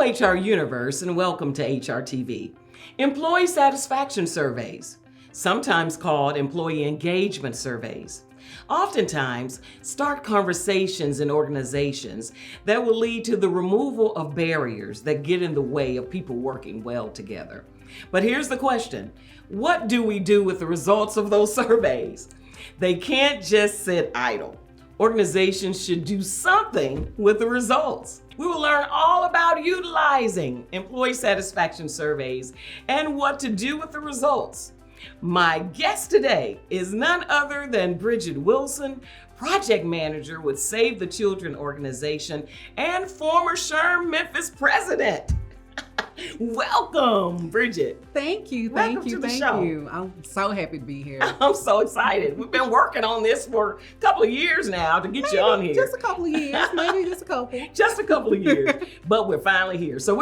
HR Universe, and welcome to HR TV. Employee satisfaction surveys, sometimes called employee engagement surveys, oftentimes start conversations in organizations that will lead to the removal of barriers that get in the way of people working well together. But here's the question: what do we do with the results of those surveys? They can't just sit idle. Organizations should do something with the results. We will learn all about utilizing employee satisfaction surveys and what to do with the results. My guest today is none other than Bridgette Wilson, project manager with Save the Children organization and former SHRM Memphis president. Welcome, Bridgette. Thank you. Welcome to the show. I'm so happy to be here. I'm so excited. We've been working on this for a couple of years now to get you on here. Just a couple of years, maybe just a couple. Just a couple of years, but we're finally here. So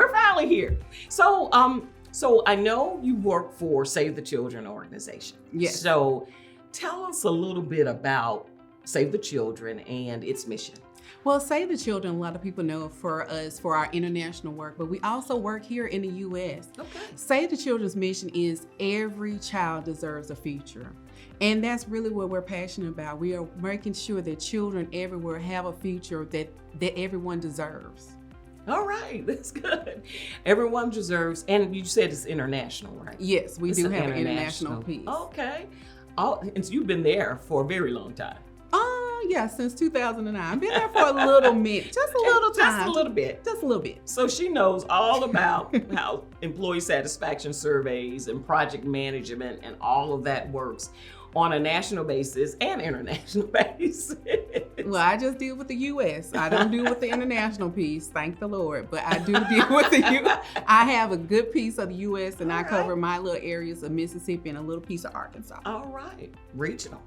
I know you work for Save the Children organization. Yes. So tell us a little bit about Save the Children and its mission. Well, Save the Children, a lot of people know for us for our international work, but we also work here in the U.S. Okay. Save the Children's mission is every child deserves a future. And that's really what we're passionate about. We are making sure that children everywhere have a future that everyone deserves. All right, that's good. Everyone deserves, and you said it's international, right? Yes, we It's do an have an international piece. Okay. And so you've been there for a very long time. Yeah, since 2009. I've been there for a little minute, just a little time. Just a little bit. Just a little bit. So she knows all about how employee satisfaction surveys and project management and all of that works on a national basis and international basis. Well, I just deal with the U.S. I don't deal with the international piece, thank the Lord. But I do deal with the U.S. I have a good piece of the U.S. and I cover my little areas of Mississippi and a little piece of Arkansas. All right, regional.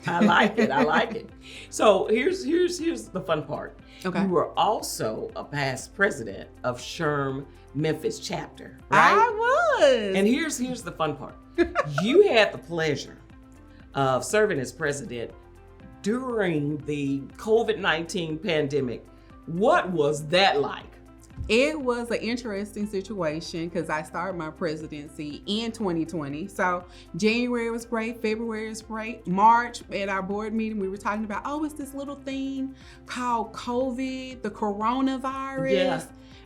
I like it. I like it. So here's the fun part. Okay. You were also a past president of SHRM Memphis chapter, right? I was. And here's the fun part. You had the pleasure of serving as president during the COVID-19 pandemic. What was that like? It was an interesting situation because I started my presidency in 2020. So January was great, February was great. March at our board meeting, we were talking about, it's this little thing called COVID, the coronavirus. Yeah.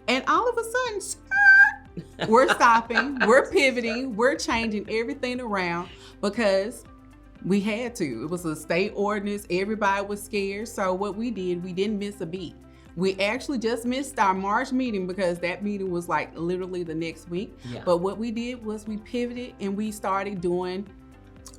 And all of a sudden, we're stopping, we're pivoting, we're changing everything around because we had to. It was a state ordinance, everybody was scared. So what we did, we didn't miss a beat. We actually just missed our March meeting because that meeting was like literally the next week. Yeah. But what we did was we pivoted and we started doing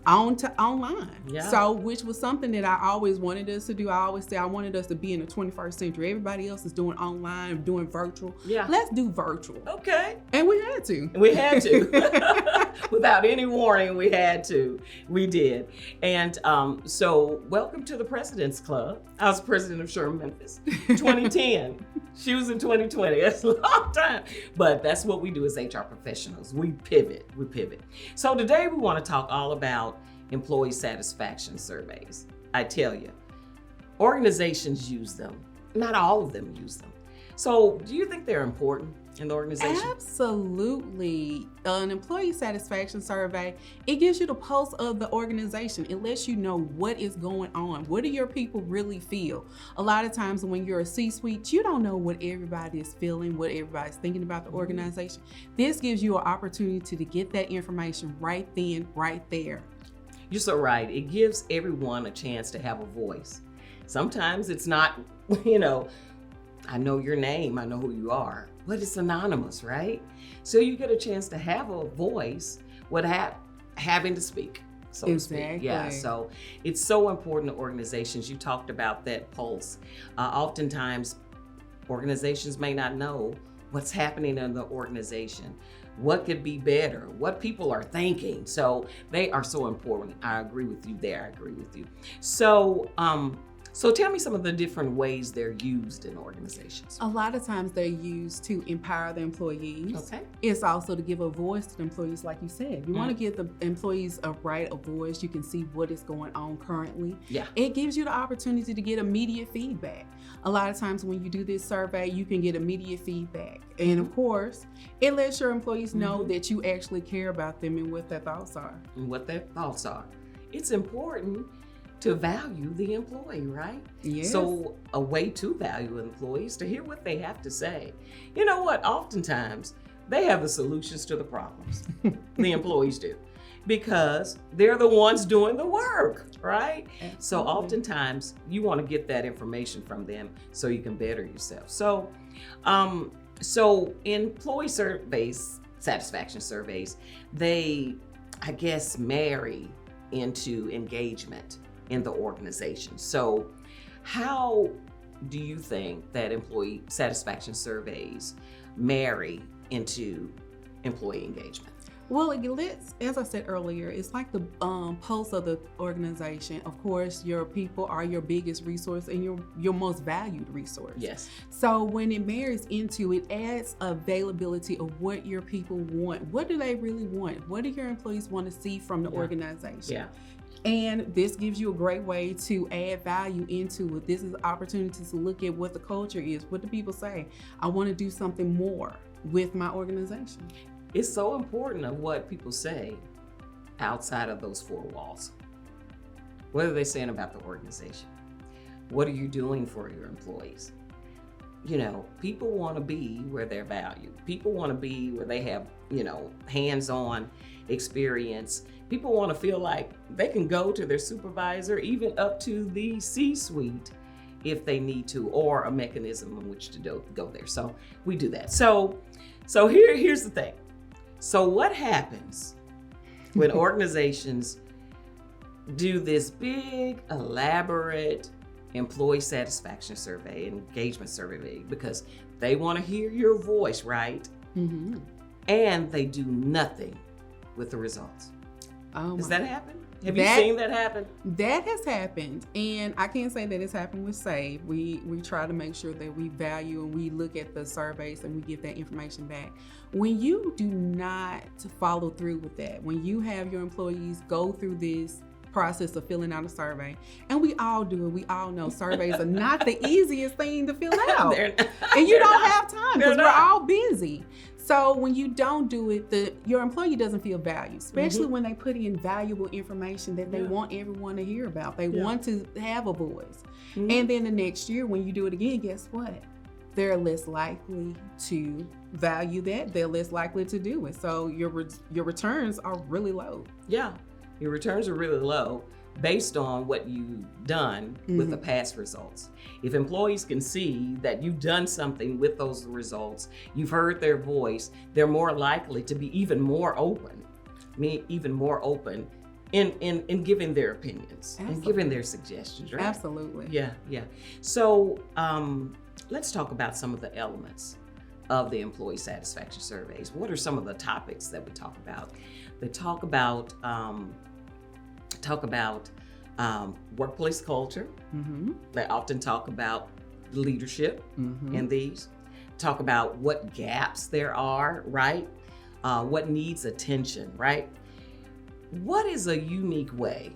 online. Yeah. So, which was something that I always wanted us to do. I always say I wanted us to be in the 21st century. Everybody else is doing online, doing virtual. Yeah. Let's do virtual. Okay. And we had to. We had to. Without any warning, we had to. We did. And so welcome to the President's Club. I was president of SHRM Memphis, 2010. She was in 2020. That's a long time. But that's what we do as HR professionals. We pivot. So today we want to talk all about employee satisfaction surveys. I tell you, organizations use them. Not all of them use them. So do you think they're important in the organization? Absolutely. An employee satisfaction survey, it gives you the pulse of the organization. It lets you know what is going on. What do your people really feel? A lot of times when you're a C-suite, you don't know what everybody is feeling, what everybody's thinking about the organization. This gives you an opportunity to get that information right then, right there. You're so right. It gives everyone a chance to have a voice. Sometimes it's not, I know your name, I know who you are, but it's anonymous, right? So you get a chance to have a voice without having to speak, so to speak. Yeah, so it's so important to organizations. You talked about that pulse. Oftentimes, organizations may not know what's happening in the organization, what could be better, what people are thinking. So they are so important. I agree with you there. So So tell me some of the different ways they're used in organizations. A lot of times they're used to empower the employees. Okay. It's also to give a voice to the employees, like you said. You want to give the employees a voice. You can see what is going on currently. Yeah. It gives you the opportunity to get immediate feedback. A lot of times when you do this survey, you can get immediate feedback. And of course, it lets your employees know that you actually care about them and what their thoughts are. And what their thoughts are. It's important to value the employee, right? Yes. So a way to value employees, to hear what they have to say. You know what? Oftentimes, they have the solutions to the problems. The employees do. Because they're the ones doing the work, right? Absolutely. So oftentimes, you want to get that information from them so you can better yourself. So, employee surveys, satisfaction surveys, they, I guess, marry into engagement in the organization. So how do you think that employee satisfaction surveys marry into employee engagement? Well, as I said earlier, it's like the pulse of the organization. Of course, your people are your biggest resource and your most valued resource. Yes. So when it marries into it, adds availability of what your people want. What do they really want? What do your employees want to see from the organization? Yeah. And this gives you a great way to add value into it. This is an opportunity to look at what the culture is. What do people say? I want to do something more with my organization. It's so important of what people say outside of those four walls. What are they saying about the organization? What are you doing for your employees? You know, people want to be where they're valued. People want to be where they have, hands-on experience. People want to feel like they can go to their supervisor, even up to the C-suite if they need to, or a mechanism in which to go there. So we do that. So here's the thing. So what happens when organizations do this big, elaborate employee satisfaction survey, engagement survey, because they want to hear your voice, right? Mm-hmm. And they do nothing with the results. Does that happen? Have you seen that happen? That has happened, and I can't say that it's happened with SAVE. We try to make sure that we value and we look at the surveys and we give that information back. When you do not follow through with that, when you have your employees go through this process of filling out a survey, and we all do it, we all know surveys are not the easiest thing to fill out, and you don't have time because we're all busy. So when you don't do it, your employee doesn't feel valued, especially when they put in valuable information that they want everyone to hear about. They want to have a voice. And then the next year when you do it again, guess what? They're less likely to value that. They're less likely to do it. So your returns are really low. Yeah, your returns are really low based on what you've done with the past results. If employees can see that you've done something with those results, you've heard their voice, they're more likely to be even more open in giving their opinions and giving their suggestions, right? Absolutely. Yeah. So let's talk about some of the elements of the employee satisfaction surveys. What are some of the topics that we talk about? They talk about workplace culture. They often talk about leadership in these. Talk about what gaps there are, right? What needs attention, right? What is a unique way,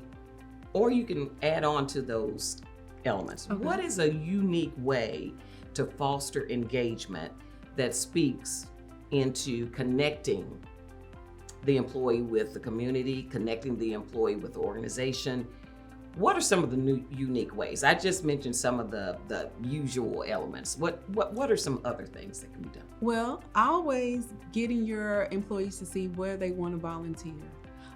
or you can add on to those elements. What is a unique way to foster engagement that speaks into connecting the employee with the community, connecting the employee with the organization? What are some of the new unique ways? I just mentioned some of the usual elements. What are some other things that can be done? Well, always getting your employees to see where they want to volunteer.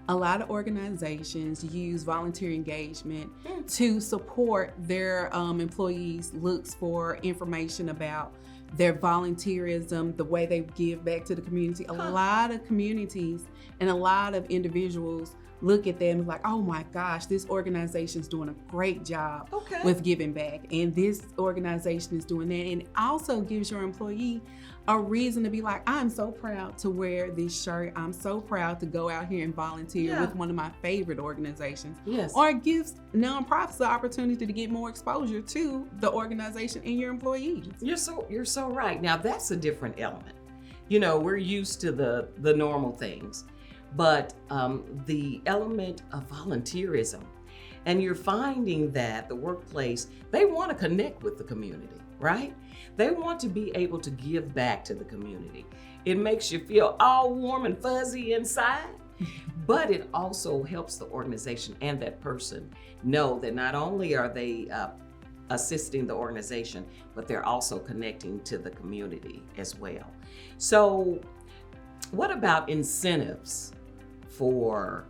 A lot of organizations use volunteer engagement to support their employees' looks for information about their volunteerism, the way they give back to the community. A lot of communities and a lot of individuals look at them and like, oh my gosh, this organization is doing a great job with giving back. And this organization is doing that. And it also gives your employee a reason to be like, I'm so proud to wear this shirt. I'm so proud to go out here and volunteer with one of my favorite organizations. Yes. Or it gives nonprofits the opportunity to get more exposure to the organization and your employees. You're so right. Now that's a different element. You know, we're used to the normal things, but the element of volunteerism, and you're finding that the workplace, they want to connect with the community, right? They want to be able to give back to the community. It makes you feel all warm and fuzzy inside, but it also helps the organization and that person know that not only are they assisting the organization, but they're also connecting to the community as well. So what about incentives for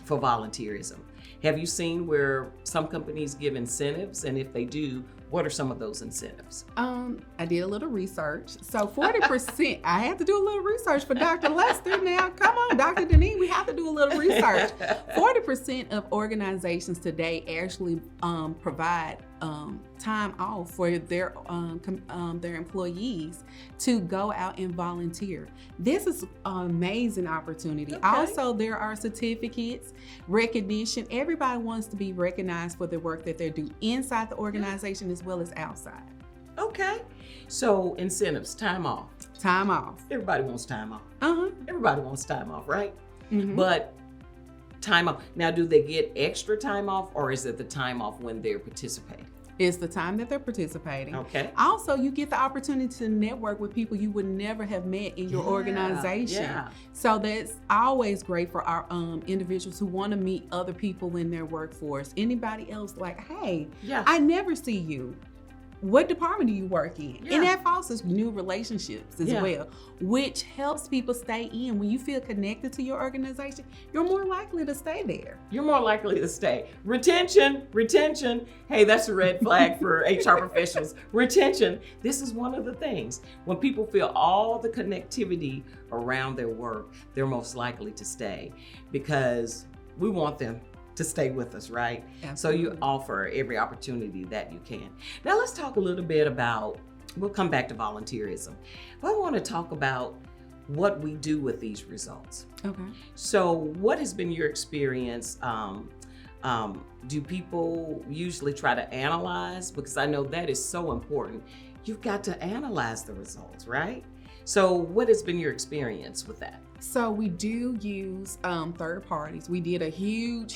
volunteerism? Have you seen where some companies give incentives? And if they do, what are some of those incentives? I did a little research. So 40%, I had to do a little research for Dr. Lester now. Come on, Dr. Deneen, we have to do a little research. 40% of organizations today actually provide time off for their employees to go out and volunteer. This is an amazing opportunity. Also, there are certificates, recognition. Everybody wants to be recognized for the work that they do inside the organization as well as outside. Okay. So incentives, time off. Time off. Everybody wants time off. Everybody wants time off, right? But time off. Now, do they get extra time off, or is it the time off when they're participating? It's the time that they're participating. Okay. Also, you get the opportunity to network with people you would never have met in your organization. Yeah. So that's always great for our individuals who want to meet other people in their workforce. Anybody else like, hey, I never see you. What department do you work in? And that fosters new relationships as well, which helps people stay in. When you feel connected to your organization, you're more likely to stay there. You're more likely to stay. Retention. Hey, that's a red flag for HR professionals. Retention. This is one of the things. When people feel all the connectivity around their work, they're most likely to stay, because we want them to stay with us, right? Absolutely. So you offer every opportunity that you can. Now let's talk a little bit about, we'll come back to volunteerism, but I want to talk about what we do with these results. Okay. So what has been your experience? Do people usually try to analyze? Because I know that is so important. You've got to analyze the results, right? So what has been your experience with that? So we do use third parties. We did a huge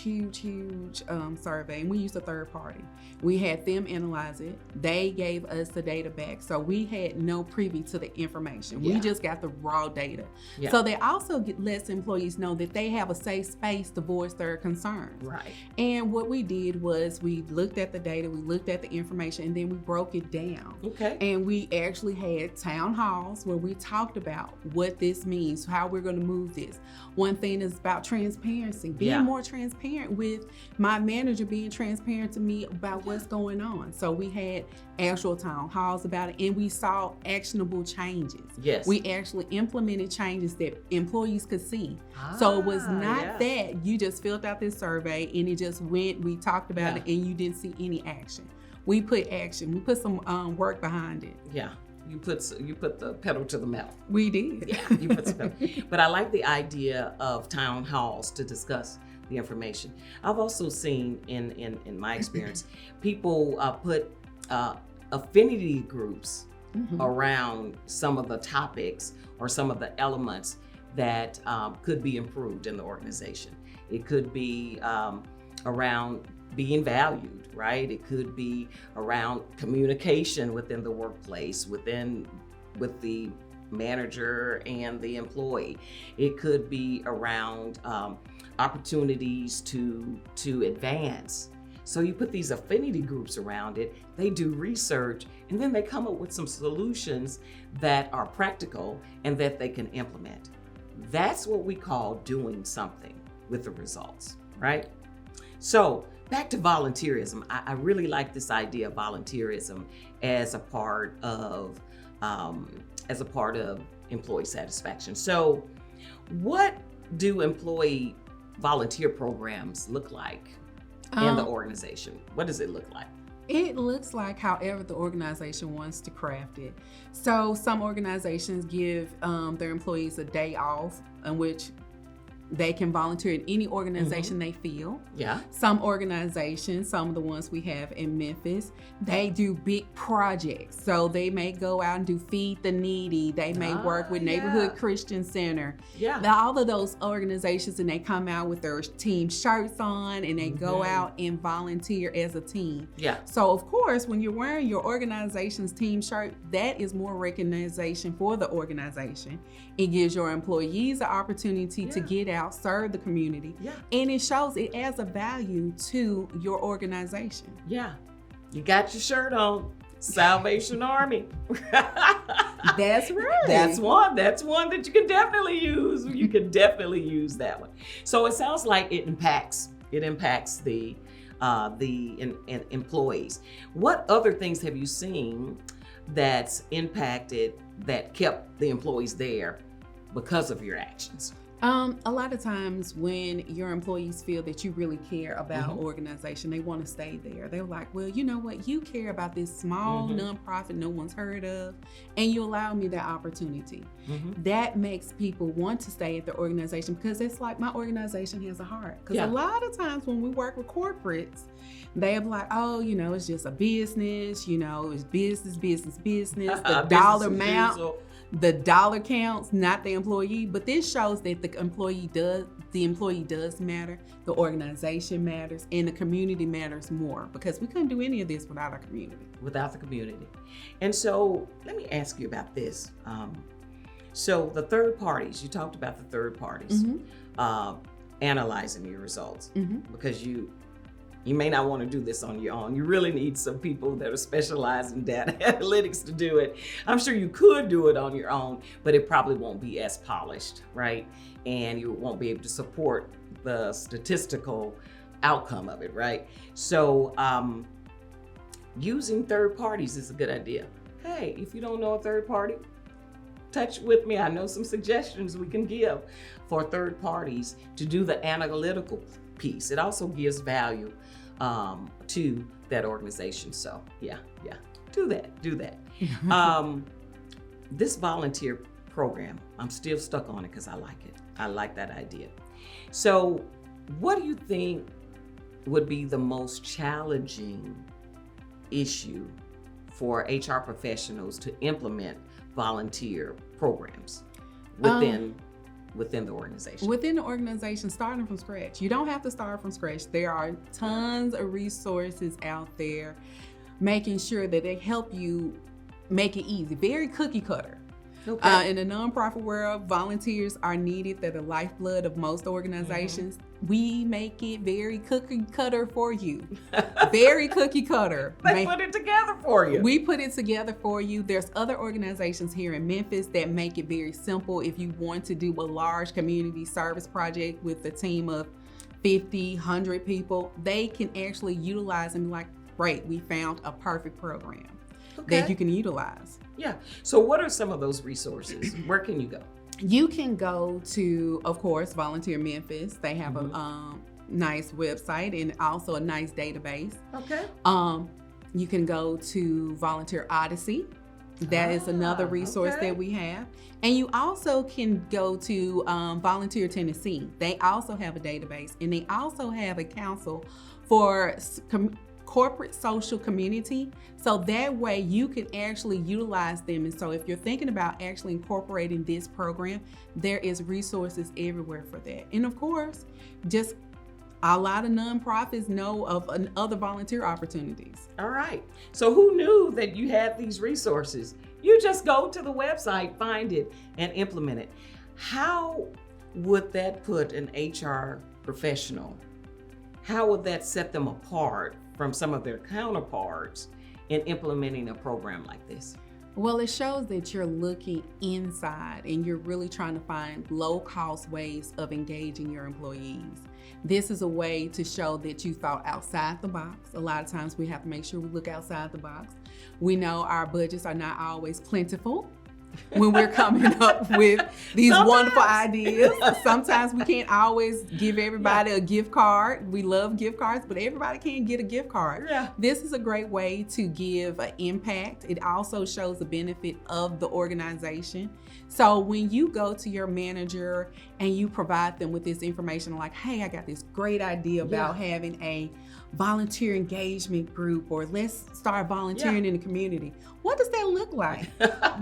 survey, and we used a third party. We had them analyze it. They gave us the data back. So we had no privy to the information. We just got the raw data. So they also lets employees know that they have a safe space to voice their concerns. Right. And what we did was we looked at the data, we looked at the information, and then we broke it down. Okay. And we actually had town halls where we talked about what this means, how we're going to move this. One thing is about transparency, being more transparent with my manager, being transparent to me about what's going on. So we had actual town halls about it, and we saw actionable changes. Yes. We actually implemented changes that employees could see. So it was not that you just filled out this survey and it just went, we talked about it, and you didn't see any action. We put action, we put some work behind it. Yeah. You put the pedal to the metal. We did. Yeah, you put the pedal. But I like the idea of town halls to discuss the information. I've also seen in my experience, people put affinity groups around some of the topics or some of the elements that could be improved in the organization. It could be around being valued, right? It could be around communication within the workplace, with the manager and the employee. It could be around opportunities to advance. So you put these affinity groups around it, they do research, and then they come up with some solutions that are practical and that they can implement. That's what we call doing something with the results, right? So back to volunteerism. I really like this idea of volunteerism as a part of employee satisfaction. So what do employee volunteer programs look like in the organization? What does it look like? It looks like however the organization wants to craft it. So some organizations give their employees a day off in which they can volunteer in any organization they feel. Yeah. Some organizations, some of the ones we have in Memphis, they do big projects. So they may go out and do Feed the Needy. They may work with Neighborhood Christian Center. Yeah. All of those organizations, and they come out with their team shirts on and they go out and volunteer as a team. Yeah. So of course, when you're wearing your organization's team shirt, that is more recognition for the organization. It gives your employees the opportunity to get out, serve the community, and it shows, it adds a value to your organization. Yeah. You got your shirt on, Salvation Army. That's right. That's one that you can definitely use. You can definitely use that one. So it sounds like it impacts the employees. What other things have you seen that's impacted, that kept the employees there because of your actions? A lot of times when your employees feel that you really care about an organization, they want to stay there. They're like, well, you know what? You care about this small nonprofit no one's heard of, and you allow me that opportunity. That makes people want to stay at the organization because it's like, my organization has a heart. Because a lot of times when we work with corporates, they're like, oh, you know, it's just a business, you know, it's business. The dollar amount. The dollar counts, not the employee. But this shows that the employee does matter, the organization matters, and the community matters more, because we couldn't do any of this without our community. Without the community. And so let me ask you about this. So the third parties, you talked about the third parties analyzing your results, because you may not want to do this on your own. You really need some people that are specialized in data analytics to do it. I'm sure you could do it on your own, but it probably won't be as polished, right? And you won't be able to support the statistical outcome of it, right? So using third parties is a good idea. Hey, if you don't know a third party, touch with me. I know some suggestions we can give for third parties to do the analytical piece. It also gives value to that organization. So yeah, do that. This volunteer program, I'm still stuck on it because I like it. I like that idea. So what do you think would be the most challenging issue for HR professionals to implement volunteer programs within the organization? Within the organization, starting from scratch. You don't have to start from scratch. There are tons of resources out there making sure that they help you make it easy. Very cookie cutter. Okay. In the nonprofit world, volunteers are needed. They're the lifeblood of most organizations. We make it very cookie cutter for you. Very cookie cutter. They put it together for you. We put it together for you. There's other organizations here in Memphis that make it very simple. If you want to do a large community service project with a team of 50, 100 people, they can actually utilize and be like, great, we found a perfect program that you can utilize. Yeah. So what are some of those resources? Where can you go? You can go to, of course, Volunteer Memphis. They have a nice website and also a nice database. Okay. You can go to Volunteer Odyssey. That is another resource that we have. And you also can go to Volunteer Tennessee. They also have a database, and they also have a council for corporate social community. So that way you can actually utilize them. And so if you're thinking about actually incorporating this program, there is resources everywhere for that. And of course, just a lot of nonprofits know of other volunteer opportunities. All right. So who knew that you had these resources? You just go to the website, find it, and implement it. How would that put an HR professional, how would that set them apart from some of their counterparts in implementing a program like this? Well, it shows that you're looking inside and you're really trying to find low-cost ways of engaging your employees. This is a way to show that you thought outside the box. A lot of times we have to make sure we look outside the box. We know our budgets are not always plentiful. when we're coming up with these Sometimes. wonderful ideas. Sometimes we can't always give everybody a gift card. We love gift cards, but everybody can't get a gift card. Yeah. This is a great way to give an impact. It also shows the benefit of the organization. So when you go to your manager and you provide them with this information like, hey, I got this great idea about having a volunteer engagement group, or let's start volunteering in the community. What does that look like?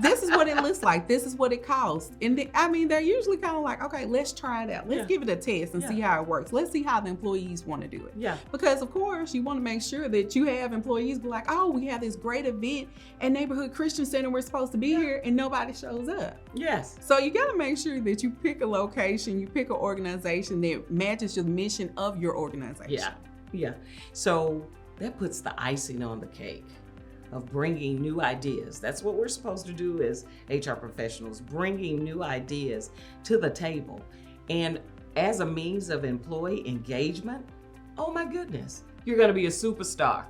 This is what it looks like. This is what it costs. And they're usually kind of like, okay, let's try it out. Let's give it a test and see how it works. Let's see how the employees want to do it. Yeah. Because of course you want to make sure that you have employees be like, oh, we have this great event at Neighborhood Christian Center. We're supposed to be here and nobody shows up. Yes. So you got to make sure that you pick a location, you pick an organization that matches the mission of your organization. Yeah. Yeah. So that puts the icing on the cake of bringing new ideas. That's what we're supposed to do as HR professionals, bringing new ideas to the table. And as a means of employee engagement, oh my goodness, you're going to be a superstar.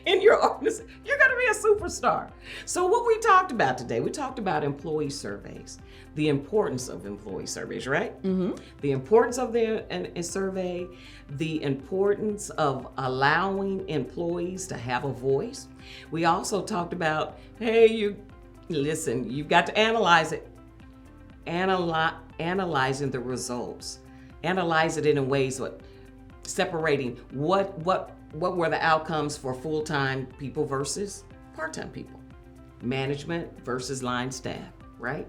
In your organization, you're going to be a superstar. So what we talked about today, we talked about employee surveys, the importance of employee surveys, right? Mm-hmm. The importance of a survey, the importance of allowing employees to have a voice. We also talked about, hey, you've got to analyze it. Analyzing the results. Analyze it in ways separating what were the outcomes for full-time people versus part-time people, management versus line staff, right?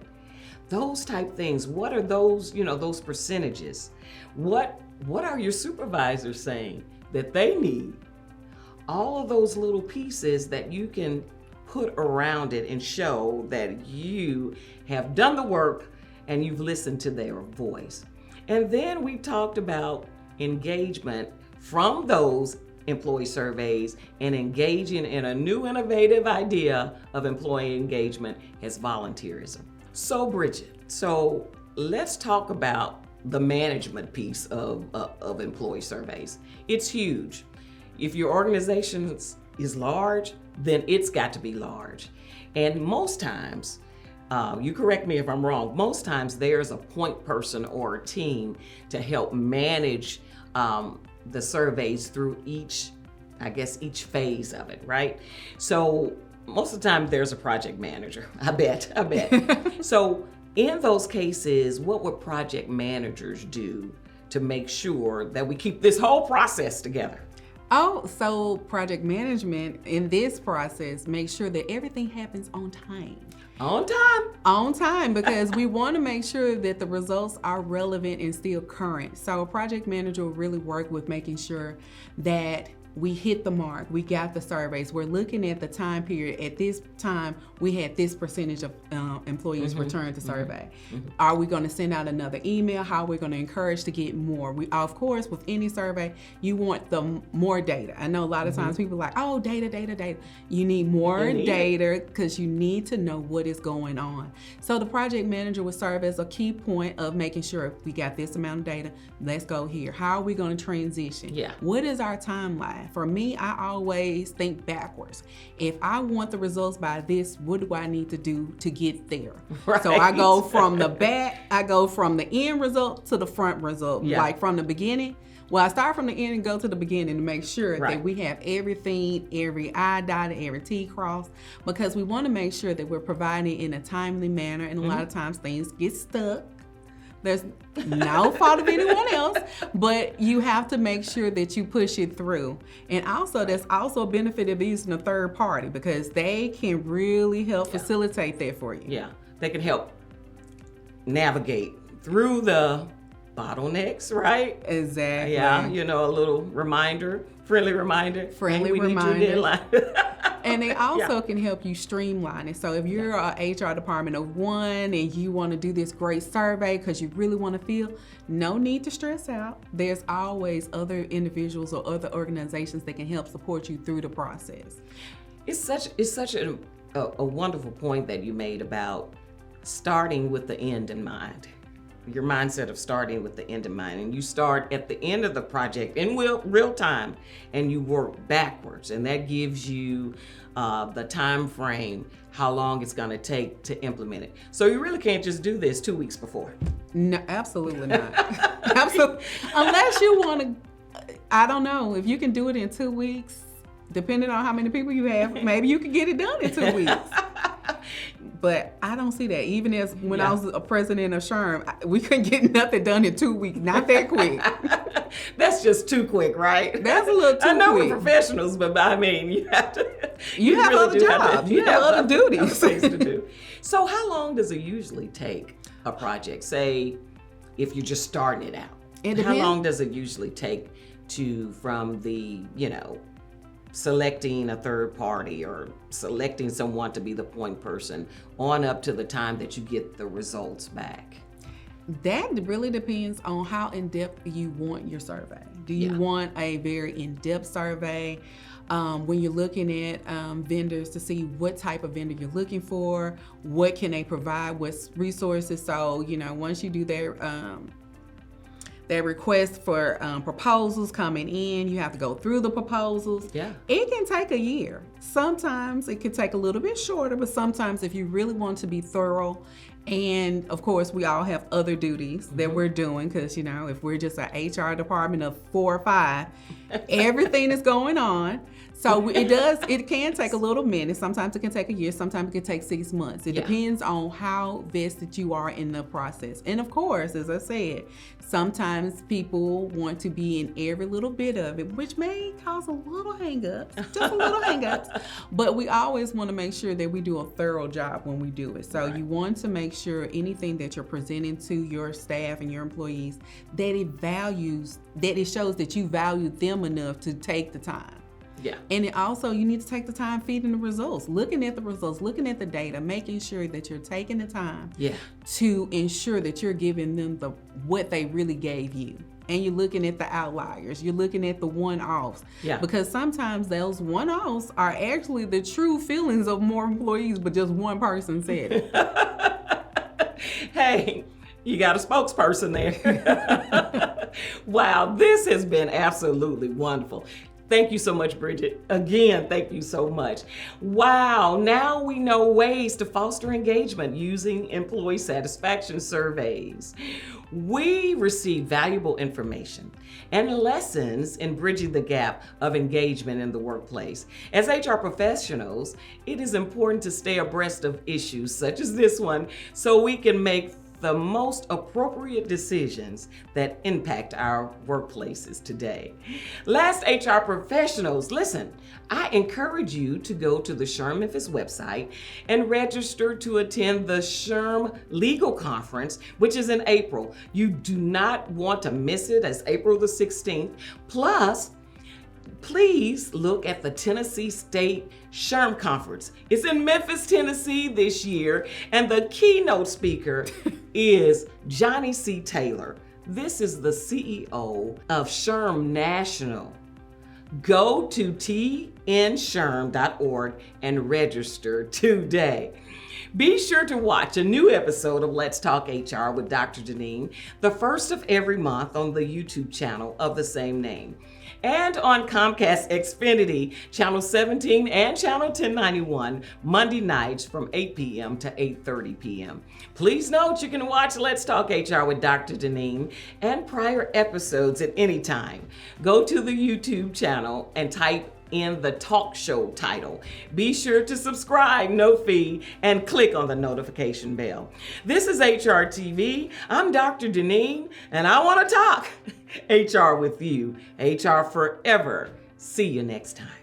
Those type things. What are those, those percentages? What are your supervisors saying that they need? All of those little pieces that you can put around it and show that you have done the work and you've listened to their voice. And then we talked about engagement from those employee surveys and engaging in a new innovative idea of employee engagement as volunteerism. So Bridgette, let's talk about the management piece of employee surveys. It's huge. If your organization is large, then it's got to be large. And most times, you correct me if I'm wrong, most times there's a point person or a team to help manage the surveys through each phase of it, right? So most of the time there's a project manager, I bet. So in those cases, what would project managers do to make sure that we keep this whole process together? Oh, so project management in this process makes sure that everything happens on time. On time, because we want to make sure that the results are relevant and still current. So a project manager will really work with making sure that we hit the mark. We got the surveys. We're looking at the time period. At this time, we had this percentage of employees return to survey. Are we going to send out another email? How are we going to encourage to get more? We, of course, with any survey, you want the more data. I know a lot of times people are like, oh, data. You need more data because you need to know what is going on. So the project manager will serve as a key point of making sure we got this amount of data. Let's go here. How are we going to transition? Yeah. What is our timeline? For me, I always think backwards. If I want the results by this, what do I need to do to get there? Right. So I go from the back, I go from the end result to the front result, like from the beginning. Well, I start from the end and go to the beginning to make sure that we have everything, every I dotted, every T crossed, because we want to make sure that we're providing in a timely manner. And a lot of times things get stuck. There's no fault of anyone else, but you have to make sure that you push it through. And also, there's also a benefit of using a third party because they can really help facilitate that for you. Yeah, they can help navigate through the bottlenecks, right? Exactly. Yeah, a little friendly reminder. Friendly reminder. And they also can help you streamline it. So if you're a HR department of one and you want to do this great survey because you really want to feel, no need to stress out. There's always other individuals or other organizations that can help support you through the process. It's such a wonderful point that you made about starting with the end in mind. your mindset of starting with the end in mind, and you start at the end of the project in real time, and you work backwards, and that gives you the time frame, how long it's going to take to implement it. So you really can't just do this 2 weeks before. No, absolutely not. Absolutely, unless you want to. I don't know if you can do it in 2 weeks. Depending on how many people you have, maybe you can get it done in 2 weeks. But I don't see that. Even as when I was a president of SHRM, we couldn't get nothing done in 2 weeks. Not that quick. That's just too quick, right? That's a little too quick. I know we're professionals, but I mean, you have to. You have really other jobs. You have other duties. Things to do. So how long does it usually take a project? Say, if you're just starting it out. How long does it usually take from the, selecting a third party or selecting someone to be the point person on up to the time that you get the results back? That really depends on how in-depth you want your survey. Do you want a very in-depth survey? When you're looking at vendors to see what type of vendor you're looking for, what can they provide, what resources. So, once you do that request for proposals coming in, you have to go through the proposals. Yeah. It can take a year. Sometimes it can take a little bit shorter, but sometimes if you really want to be thorough, and of course we all have other duties that we're doing, because if we're just an HR department of 4 or 5, everything is going on. So it can take a little minute. Sometimes it can take a year, sometimes it can take 6 months. It depends on how vested you are in the process. And of course, as I said, sometimes people want to be in every little bit of it, which may cause a little hang-ups, just a little hang-ups. But we always want to make sure that we do a thorough job when we do it. So you want to make sure anything that you're presenting to your staff and your employees, that it shows that you value them enough to take the time. Yeah. And it also, you need to take the time feeding the results, looking at the results, looking at the data, making sure that you're taking the time to ensure that you're giving them what they really gave you. And you're looking at the outliers, you're looking at the one-offs. Yeah. Because sometimes those one-offs are actually the true feelings of more employees, but just one person said it. Hey, you got a spokesperson there. Wow, this has been absolutely wonderful. Thank you so much, Bridgette. Again, thank you so much. Wow, now we know ways to foster engagement using employee satisfaction surveys. We receive valuable information and lessons in bridging the gap of engagement in the workplace. As HR professionals, it is important to stay abreast of issues such as this one so we can make the most appropriate decisions that impact our workplaces today. Last HR professionals, listen, I encourage you to go to the SHRM Memphis website and register to attend the SHRM Legal Conference, which is in April. You do not want to miss it. It's April the 16th. Plus, please look at the Tennessee State SHRM Conference. It's in Memphis, Tennessee this year, and the keynote speaker is Johnny C. Taylor. This is the CEO of SHRM National. Go to tnshrm.org and register today. Be sure to watch a new episode of Let's Talk HR with Dr. Janine, the first of every month on the YouTube channel of the same name, and on Comcast Xfinity, Channel 17 and Channel 1091, Monday nights from 8 p.m. to 8:30 p.m. Please note you can watch Let's Talk HR with Dr. Janine and prior episodes at any time. Go to the YouTube channel and type in the talk show title. Be sure to subscribe, no fee, and click on the notification bell. This is HR TV. I'm Dr. Janine, and I want to talk HR with you. HR forever. See you next time.